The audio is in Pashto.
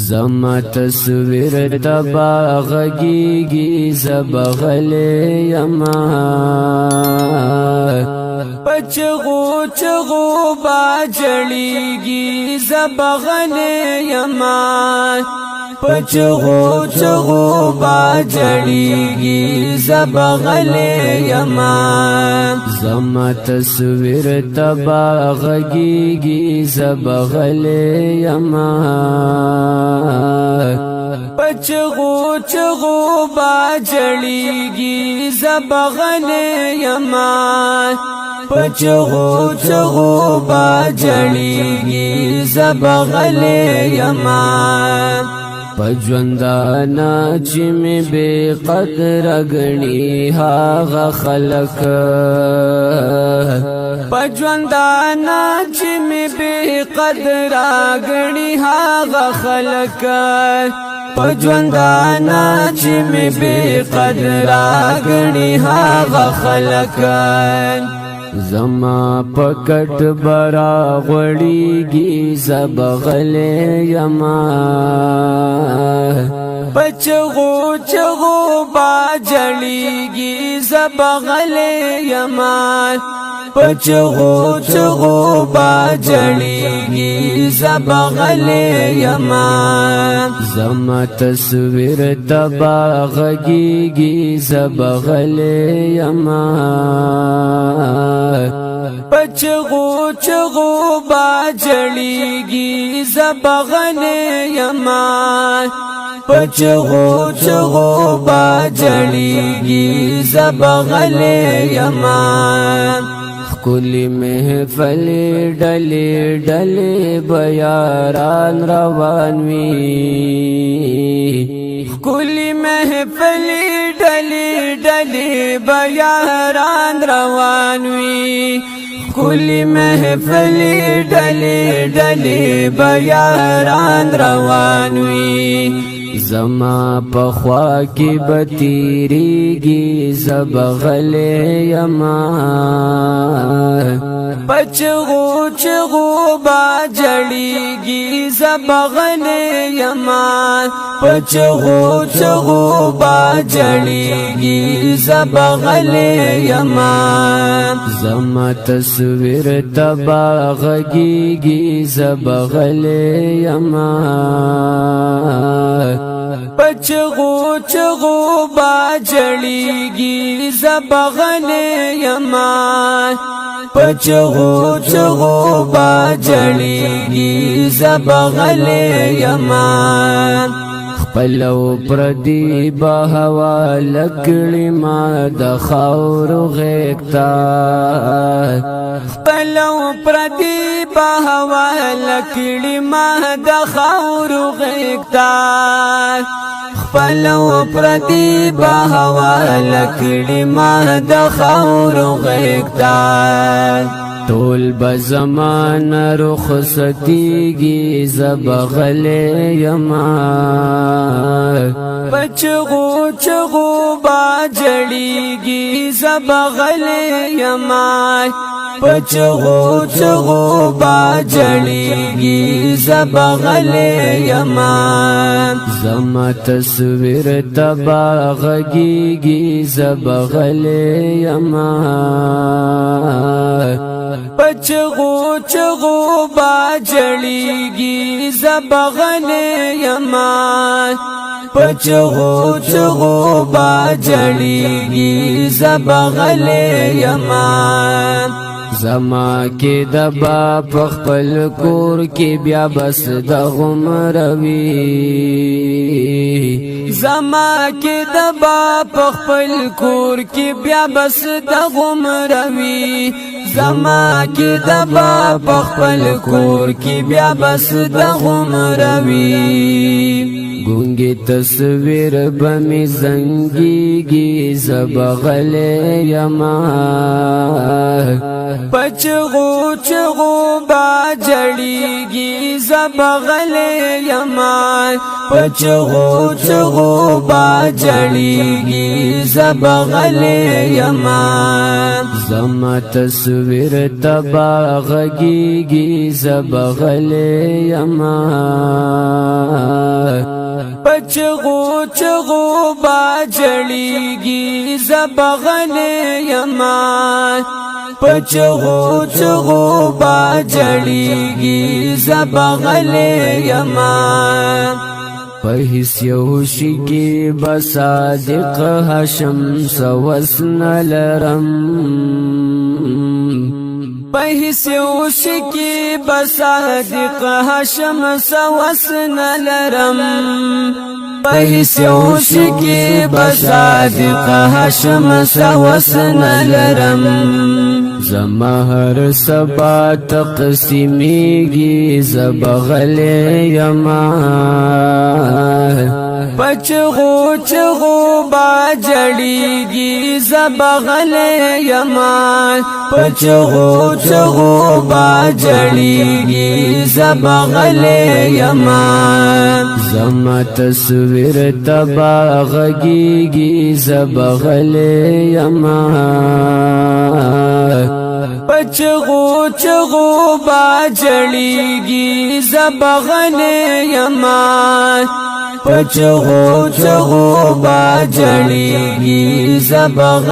زما تصویر تبا غږیږي زبغلې یما پچغو چغو باجړیږي زبغلې یما پچغو چغو باجړیږي زبغلې یما زما تصویر تبا غږیږي زبغلې یما پچغو چغو باجړیږي زبغلې یما پچغو چغو باجړیږي زبغلې یما پجوندانا چې می بے قدر غني هاغه خلق پجوندانا چې می بے قدر غني هاغه خلق پجوندانا چې می بے قدر غني هاغه خلق زما پکټ برا غړیږي زبغلې یما پچغو چغو باجړیږي زبغلې یما پچغو چغو باجړیږي زبغلې یما زما تصویر تبا غږیږي زبغلې یما پچغو چغو باجړیږي زبغلې یما پچغو چغو باجړیږي زبغلې یما کلی محفل ډلې ډلې بیاران روان وي کلی محفل ډلې ډلې بیاران روان وي کلی محفل ډلې ډلې بیاران روان وي زما پخوا کی بتیریږي زبغلې یما پچغو چغو باجړیږي زبغلې یما پچغو چغو باجړیږي زبغلې یما زما تصویر تبا غږیږي زبغلې یما پچغو چغو باجړیږي زبغلې یما پچغو چغو باجړیږي زبغلې یما خپلو پردی بهوا لکړی ما د خاور غیکتا خپلو پردی بهوا لکړی ما د خاور غیکتا خپلو پردی بهوا لکړی ما د خاور غیکتا ټول بزمان رخصتیږي زبغلې یما پچغو چغو باجړیږي زبغلې یما پچغو چغو باجړیږي زبغلې یما زما تصویر تبا غږیږي زبغلې یما پچغو چغو باجړیږي زبغلې یما پچغو چغو باجړیږي زبغلې یما زما کې د باپ خپل کور کې بیا بس د غمروي زما کې د باپ خپل کور کې بیا بس د غمروي زما کې د باپ خپل کور کې بیا بس د غمروي ګونګي تصویر بمې زنګيږي زبغلې یما پچغو چغو باجړیږي زبغلې یما پچغو چغو باجړیږي زبغلې یما زما تصویر تبا غږیږي زبغلې یما پچغو چغو با جړیږي زبغل یما پچغو چغو با جړیږي زبغل یما په هیڅ یو شي کې بصادق هاشم سوسن لرم په هیڅ یو شي کې بصادق هاشم سوسن لرم په هیڅ یو شي کې بصادق هاشم سوسن لرم زما هر سبا تقسیمیږي زبغل یما پچغو چغو با جړیږي زبغل یما پچغو چغو با جړیږي زبغل یما زما تصویر تبا غږیږي زبغل یما پچغو چغو با جړیږي زبغل یما پچغو چغو با جړیږي زبغل